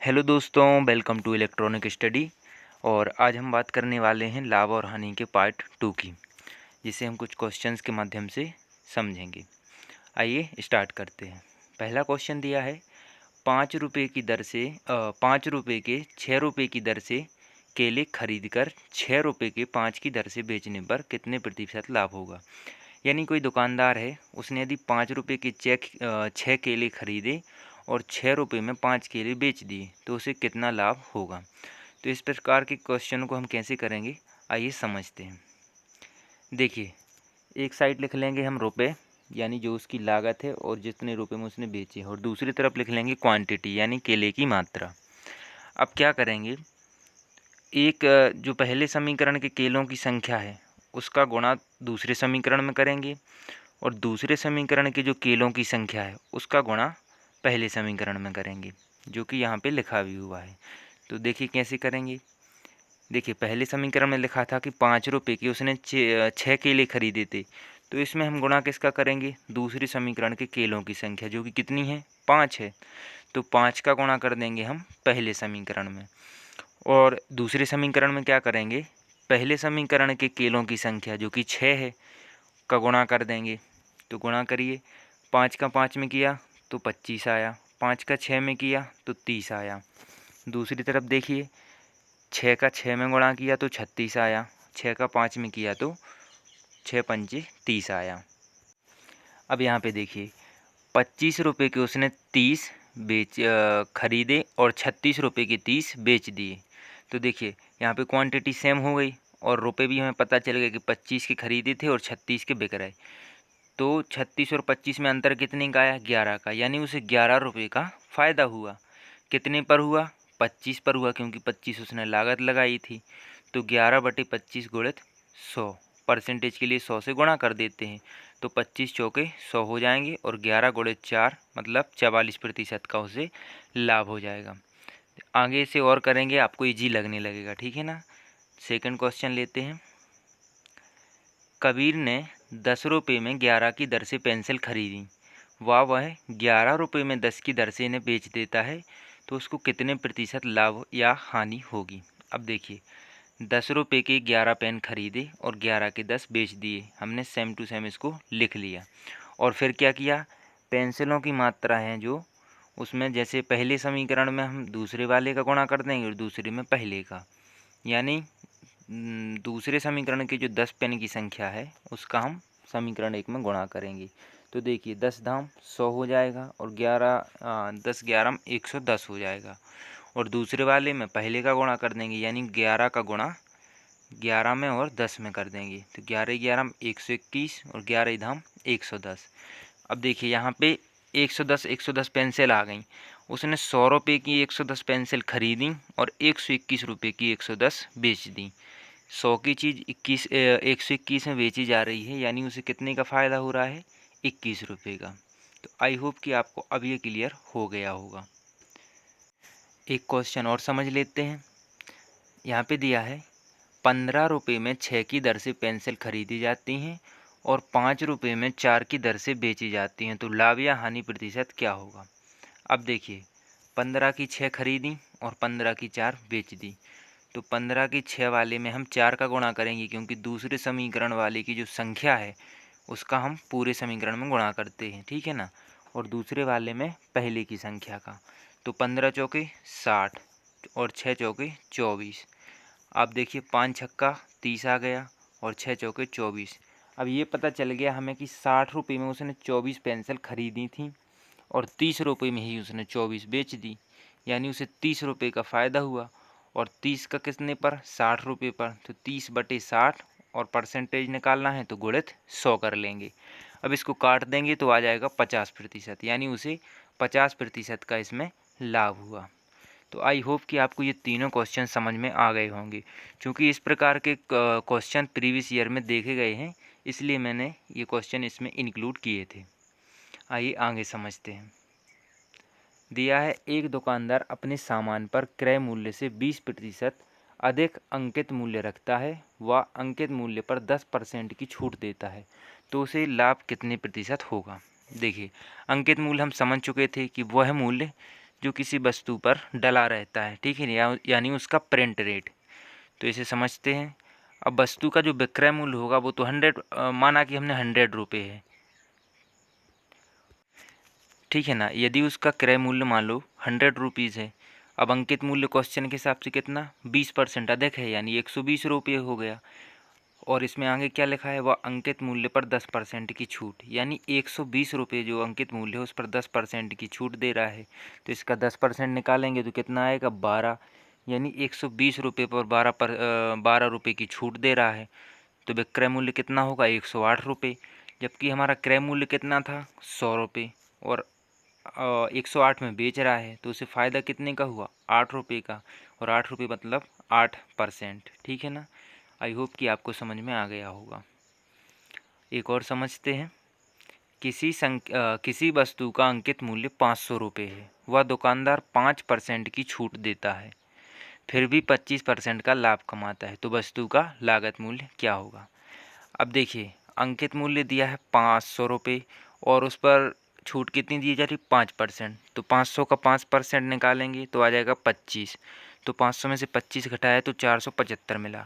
Hello दोस्तों, welcome to electronic study. और आज हम बात करने वाले हैं लाभ और हानि के पार्ट 2 की, जिसे हम कुछ क्वेश्चंस के माध्यम से समझेंगे। आइए स्टार्ट करते हैं। पहला क्वेश्चन दिया है, 5 रुपये की दर से 5 रुपये के 6 रुपये की दर से केले खरीद कर 6 रुपये के 5 की दर से बेचने पर कितने प्रतिशत लाभ होगा। यानी कोई दुकानदार है, उसने यदि 5 रुपये के 6 केले खरीदे और 6 रुपये में 5 केले बेच दिए तो उसे कितना लाभ होगा। तो इस प्रकार के क्वेश्चन को हम कैसे करेंगे, आइए समझते हैं। देखिए, एक साइड लिख लेंगे हम रुपए, यानी जो उसकी लागत है और जितने रुपए में उसने बेचे, और दूसरी तरफ लिख लेंगे क्वांटिटी, यानी केले की मात्रा। अब क्या करेंगे, जो पहले समीकरण के केलों की संख्या है उसका गुणा दूसरे समीकरण में करेंगे, और दूसरे समीकरण के जो केलों की संख्या है उसका गुणा पहले समीकरण में करेंगे, जो कि यहाँ पे लिखा भी हुआ है। तो देखिए कैसे करेंगे। देखिए, पहले समीकरण में लिखा था कि 5 रुपये के उसने 6 केले खरीदे थे, तो इसमें हम गुणा किसका करेंगे, दूसरे समीकरण के केलों की संख्या, जो कि कितनी है, 5 है। तो 5 का गुणा कर देंगे हम पहले समीकरण में, और दूसरे समीकरण में क्या करेंगे, पहले समीकरण के केलों की संख्या जो कि 6 है का गुणा कर देंगे। तो गुणा करिए, 5 का 5 में किया तो 25 आया, 5 का 6 में किया तो 30 आया। दूसरी तरफ देखिए, 6 का 6 में गुणा किया तो 36 आया, 6 का 5 में किया तो 6 पंचे 30 आया। अब यहाँ पे देखिए, 25 रुपये के उसने 30 खरीदे और 36 रुपये के 30 बेच दिए। तो देखिए यहाँ पे क्वांटिटी सेम हो गई, और रुपए भी हमें पता चल गया कि 25 के खरीदे थे और 36 के बिक रहे। तो 36 और 25 में अंतर कितने का आया, 11 का, यानी उसे 11 रुपये का फ़ायदा हुआ। कितने पर हुआ, 25 पर हुआ, क्योंकि 25 उसने लागत लगाई थी। तो 11/25 गुणित 100, परसेंटेज के लिए 100 से गुणा कर देते हैं, तो 25 चौके 100 हो जाएंगे, और 11 गुणित 4 मतलब 44% का उसे लाभ हो जाएगा। आगे से और करेंगे, आपको इजी लगने लगेगा, ठीक है ना। सेकंड क्वेश्चन लेते हैं। कबीर ने 10 रुपये में 11 की दर से पेंसिल खरीदी, वह 11 रुपये में 10 की दर से इन्हें बेच देता है, तो उसको कितने प्रतिशत लाभ या हानि होगी। अब देखिए, 10 रुपये के 11 पेन खरीदे और 11 के 10 बेच दिए, हमने सेम टू सेम इसको लिख लिया। और फिर क्या किया, पेंसिलों की मात्रा है जो, उसमें जैसे पहले समीकरण में हम दूसरे वाले का गुणा कर देंगे और दूसरे में पहले का, यानी दूसरे समीकरण के जो 10 पेन की संख्या है उसका हम समीकरण 1 में गुणा करेंगे। तो देखिए, 10 धाम 100 हो जाएगा, और 10 11 110 हो जाएगा, और दूसरे वाले में पहले का गुणा कर देंगे, यानी 11 का गुणा 11 में और 10 में कर देंगे। तो 11 11 121, और 11 धाम 110। अब देखिए यहाँ पे 110 पेंसिल आ गई, उसने 100 रुपये की 110 पेंसिल खरीदी और 121 रुपये की 110 बेच दी। 100 की चीज़ 121 में बेची जा रही है, यानी उसे कितने का फ़ायदा हो रहा है, 21 रुपये का। तो आई होप कि आपको अब ये क्लियर हो गया होगा। एक क्वेश्चन और समझ लेते हैं। यहाँ पे दिया है, 15 रुपये में 6 की दर से पेंसिल खरीदी जाती हैं और 5 रुपये में 4 की दर से बेची जाती हैं, तो लाभ या हानि प्रतिशत क्या होगा। अब देखिए, 15 की 6 खरीदी और 15 की 4 बेच दी, तो 15 की 6 वाले में हम 4 का गुणा करेंगे, क्योंकि दूसरे समीकरण वाले की जो संख्या है उसका हम पूरे समीकरण में गुणा करते हैं, ठीक है ना, और दूसरे वाले में पहले की संख्या का। तो 15 चौके 60 और 6 चौके 24। अब देखिए, 5 छक्का 30 आ गया और 6 चौके 24। अब ये पता चल गया हमें कि 60 रुपये में उसने 24 पेंसिल खरीदी थी और 30 रुपये में ही उसने 24 बेच दी, यानी उसे 30 रुपये का फ़ायदा हुआ। और 30 का कितने पर, 60 रुपये पर, तो 30/60, और परसेंटेज निकालना है तो गुणित 100 कर लेंगे। अब इसको काट देंगे तो आ जाएगा 50%, यानी उसे 50% का इसमें लाभ हुआ। तो आई होप कि आपको ये तीनों क्वेश्चन समझ में आ गए होंगे। क्योंकि इस प्रकार के क्वेश्चन प्रीवियस ईयर में देखे गए हैं, इसलिए मैंने ये क्वेश्चन इसमें इंक्लूड किए थे। आइए आगे समझते हैं। दिया है, एक दुकानदार अपने सामान पर क्रय मूल्य से 20% अधिक अंकित मूल्य रखता है, वह अंकित मूल्य पर 10% की छूट देता है, तो उसे लाभ कितने प्रतिशत होगा। देखिए, अंकित मूल्य हम समझ चुके थे कि वह मूल्य जो किसी वस्तु पर डला रहता है, ठीक है, यानी उसका प्रिंट रेट। तो इसे समझते हैं। अब वस्तु का जो विक्रय मूल्य होगा वो तो 100, माना कि हमने 100 रुपये है, ठीक है ना। यदि उसका क्रय मूल्य मान लो 100 रुपीज़ है, अब अंकित मूल्य क्वेश्चन के हिसाब से कितना 20% अधिक है, यानी 120 रुपये हो गया। और इसमें आगे क्या लिखा है, वह अंकित मूल्य पर 10% की छूट, यानी 120 रुपये जो अंकित मूल्य है उस पर 10% की छूट दे रहा है। तो इसका 10% निकालेंगे तो कितना आएगा 12, यानी 120 रुपये पर 12 रुपये की छूट दे रहा है। तो विक्रय मूल्य कितना होगा 108 रुपये, जबकि हमारा क्रय मूल्य कितना था 100 रुपये, और 108 में बेच रहा है, तो उसे फ़ायदा कितने का हुआ 8 रुपये का, और 8 रुपये मतलब 8%, ठीक है ना। आई होप कि आपको समझ में आ गया होगा। एक और समझते हैं। किसी वस्तु का अंकित मूल्य 500 रुपये है, वह दुकानदार 5% की छूट देता है, फिर भी 25% का लाभ कमाता है, तो वस्तु का लागत मूल्य क्या होगा। अब देखिए, अंकित मूल्य दिया है 500 रुपये और उस पर छूट कितनी दी जा रही 5%, तो 500 का 5% निकालेंगे तो आ जाएगा 25। तो 500 में से 25 घटाया तो 475 मिला।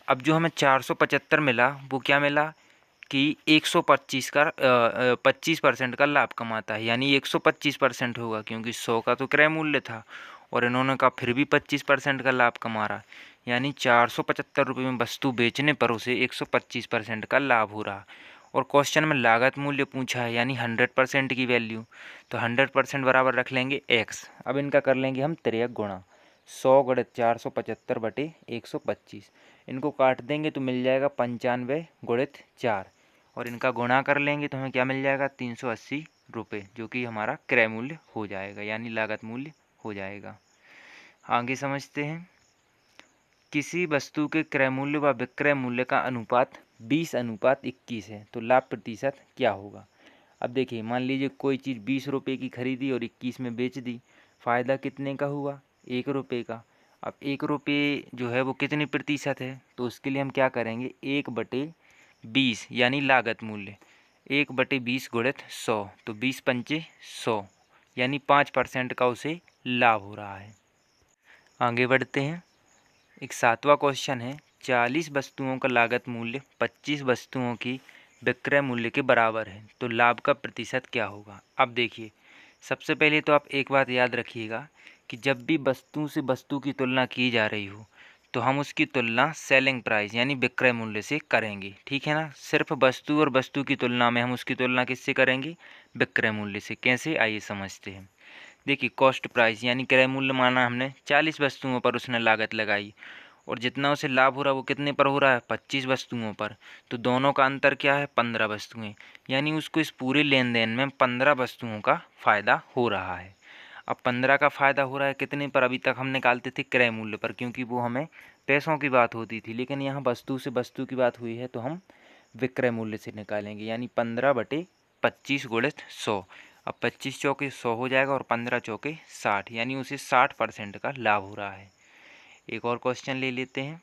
अब जो हमें 475 मिला वो क्या मिला कि 125 का 25% का लाभ कमाता है, यानी 125% होगा, क्योंकि 100 का तो क्रय मूल्य था और इन्होंने कहा फिर भी 25% का लाभ कमा रहा, यानी 475 रुपये में वस्तु बेचने पर उसे 125% का लाभ हो रहा। और क्वेश्चन में लागत मूल्य पूछा है, यानी 100% की वैल्यू, तो 100% बराबर रख लेंगे x। अब इनका कर लेंगे हम तिर्यक गुणा, 100 गुणित 475 बटे 125, इनको काट देंगे तो मिल जाएगा 95 गुणित 4, और इनका गुणा कर लेंगे तो हमें क्या मिल जाएगा 380 रुपये, जो कि हमारा क्रय मूल्य हो जाएगा, यानी लागत मूल्य हो जाएगा। आगे समझते हैं। किसी वस्तु के क्रय मूल्य व विक्रय मूल्य का अनुपात 20:21 है, तो लाभ प्रतिशत क्या होगा। अब देखिए, मान लीजिए कोई चीज़ 20 रुपये की खरीदी और 21 में बेच दी, फ़ायदा कितने का हुआ 1 रुपये का। अब 1 रुपये जो है वो कितनी प्रतिशत है, तो उसके लिए हम क्या करेंगे 1/20, यानी लागत मूल्य 1/20 गुणित 100, तो 20 पंचे 100, यानी 5% का उसे लाभ हो रहा है। आगे बढ़ते हैं। एक 7वां क्वेश्चन है, 40 वस्तुओं का लागत मूल्य 25 वस्तुओं की विक्रय मूल्य के बराबर है, तो लाभ का प्रतिशत क्या होगा। अब देखिए, सबसे पहले तो आप एक बात याद रखिएगा कि जब भी वस्तु से वस्तु की तुलना की जा रही हो तो हम उसकी तुलना सेलिंग प्राइस यानी विक्रय मूल्य से करेंगे, ठीक है ना। सिर्फ वस्तु और वस्तु की तुलना में हम उसकी तुलना किससे करेंगे, विक्रय मूल्य से। कैसे, आइए समझते हैं। देखिए, कॉस्ट प्राइस यानी क्रय मूल्य माना हमने 40 वस्तुओं पर उसने लागत लगाई, और जितना उसे लाभ हो रहा है वो कितने पर हो रहा है 25 वस्तुओं पर, तो दोनों का अंतर क्या है 15 वस्तुएं, यानी उसको इस पूरे लेन देन में 15 वस्तुओं का फ़ायदा हो रहा है। अब 15 का फ़ायदा हो रहा है कितने पर, अभी तक हम निकालते थे क्रय मूल्य पर, क्योंकि वो हमें पैसों की बात होती थी, लेकिन यहाँ वस्तु से वस्तु की बात हुई है तो हम विक्रय मूल्य से निकालेंगे, यानी 15/25 गुणित 100। अब 25 चौके 100 हो जाएगा और 15 चौके 60, यानी उसे 60% का लाभ हो रहा है। एक और क्वेश्चन ले लेते हैं।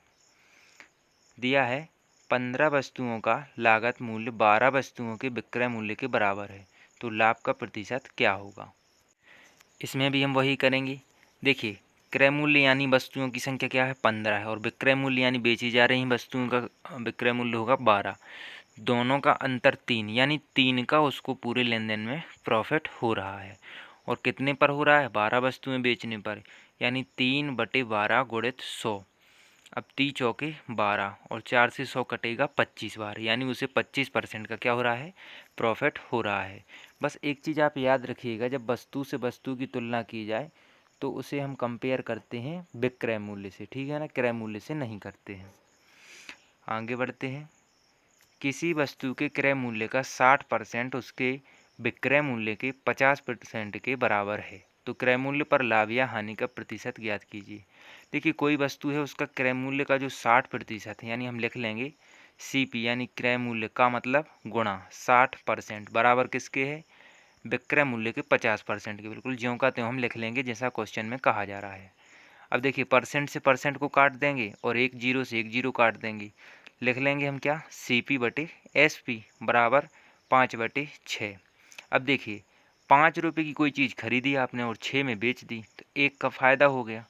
दिया है 15 वस्तुओं का लागत मूल्य 12 वस्तुओं के विक्रय मूल्य के बराबर है, तो लाभ का प्रतिशत क्या होगा। इसमें भी हम वही करेंगे। देखिए, क्रय मूल्य यानी वस्तुओं की संख्या क्या है 15 है, और विक्रय मूल्य यानी बेची जा रही वस्तुओं का विक्रय मूल्य होगा 12। दोनों का अंतर 3, यानी 3 का उसको पूरे लेन देन में प्रॉफिट हो रहा है। और कितने पर हो रहा है 12 वस्तुएं बेचने पर, यानी 3/12 गुणित 100। अब 30 चौके 12 और 4 से 100 कटेगा 25 बार, यानी उसे 25% का क्या हो रहा है प्रॉफिट हो रहा है। बस एक चीज़ आप याद रखिएगा, जब वस्तु से वस्तु की तुलना की जाए तो उसे हम कंपेयर करते हैं विक्रय मूल्य से, ठीक है ना, क्रय मूल्य से नहीं करते हैं। आगे बढ़ते हैं। किसी वस्तु के क्रय मूल्य का 60% उसके विक्रय मूल्य के 50% के बराबर है, तो क्रय मूल्य पर लाभ या हानि का प्रतिशत ज्ञात कीजिए। देखिए, कोई वस्तु है उसका क्रय मूल्य का जो 60% है, यानी हम लिख लेंगे CP, यानी क्रय मूल्य का मतलब गुणा 60% बराबर किसके है विक्रय मूल्य के 50% के। बिल्कुल ज्यों का त्यों हम लिख लेंगे जैसा क्वेश्चन में कहा जा रहा है। अब देखिए, परसेंट से परसेंट को काट देंगे और एक जीरो से एक जीरो काट देंगे, लिख लेंगे हम क्या CP/SP बराबर 5/6। अब देखिए, ₹5 की कोई चीज़ खरीदी आपने और 6 में बेच दी, तो 1 का फ़ायदा हो गया।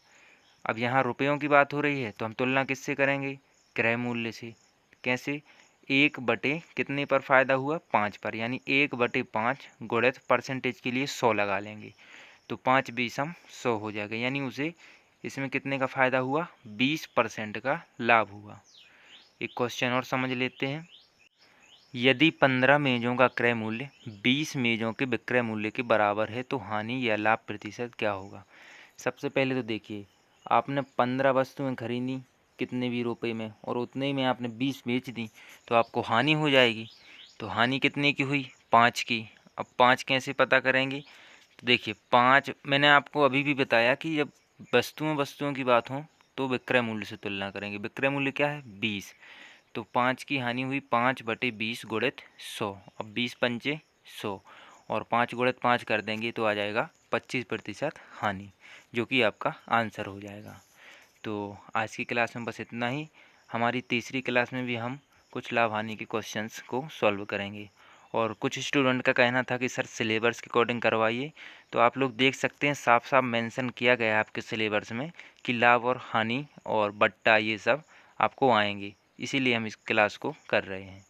अब यहाँ रुपयों की बात हो रही है तो हम तुलना किससे करेंगे? क्रय मूल्य से। कैसे? 1 बटे कितने पर फ़ायदा हुआ? 5 पर, यानी 1 बटे 5 गुणित परसेंटेज के लिए 100 लगा लेंगे, तो 5 बीसम 100 हो जाएगा, यानी उसे इसमें कितने का फ़ायदा हुआ? 20% का लाभ हुआ। एक क्वेश्चन और समझ लेते हैं। यदि 15 मेज़ों का क्रय मूल्य 20 मेज़ों के विक्रय मूल्य के बराबर है तो हानि या लाभ प्रतिशत क्या होगा? सबसे पहले तो देखिए, आपने 15 वस्तुएं खरीदी कितने भी रुपए में और उतने ही में आपने 20 बेच दी, तो आपको हानि हो जाएगी। तो हानि कितने की हुई? 5 की। अब 5 कैसे पता करेंगे? तो देखिए, 5 मैंने आपको अभी भी बताया कि जब वस्तुओं वस्तुओं की बात हो तो विक्रय मूल्य से तुलना करेंगे। विक्रय मूल्य क्या है? 20। तो 5 की हानि हुई 5 बटे 20 गुणित 100। अब 20 पंचे 100 और 5 गुणित 5 कर देंगे तो आ जाएगा 25% हानि, जो कि आपका आंसर हो जाएगा। तो आज की क्लास में बस इतना ही। हमारी तीसरी क्लास में भी हम कुछ लाभ हानि के क्वेश्चंस को सॉल्व करेंगे। और कुछ स्टूडेंट का कहना था कि सर सिलेबस के अकॉर्डिंग करवाइए, तो आप लोग देख सकते हैं साफ साफ मेंशन किया गया है आपके सिलेबस में कि लाभ और हानि और बट्टा ये सब आपको आएंगे, इसीलिए हम इस क्लास को कर रहे हैं।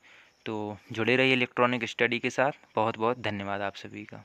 तो जुड़े रहिए इलेक्ट्रॉनिक स्टडी के साथ। बहुत बहुत धन्यवाद आप सभी का।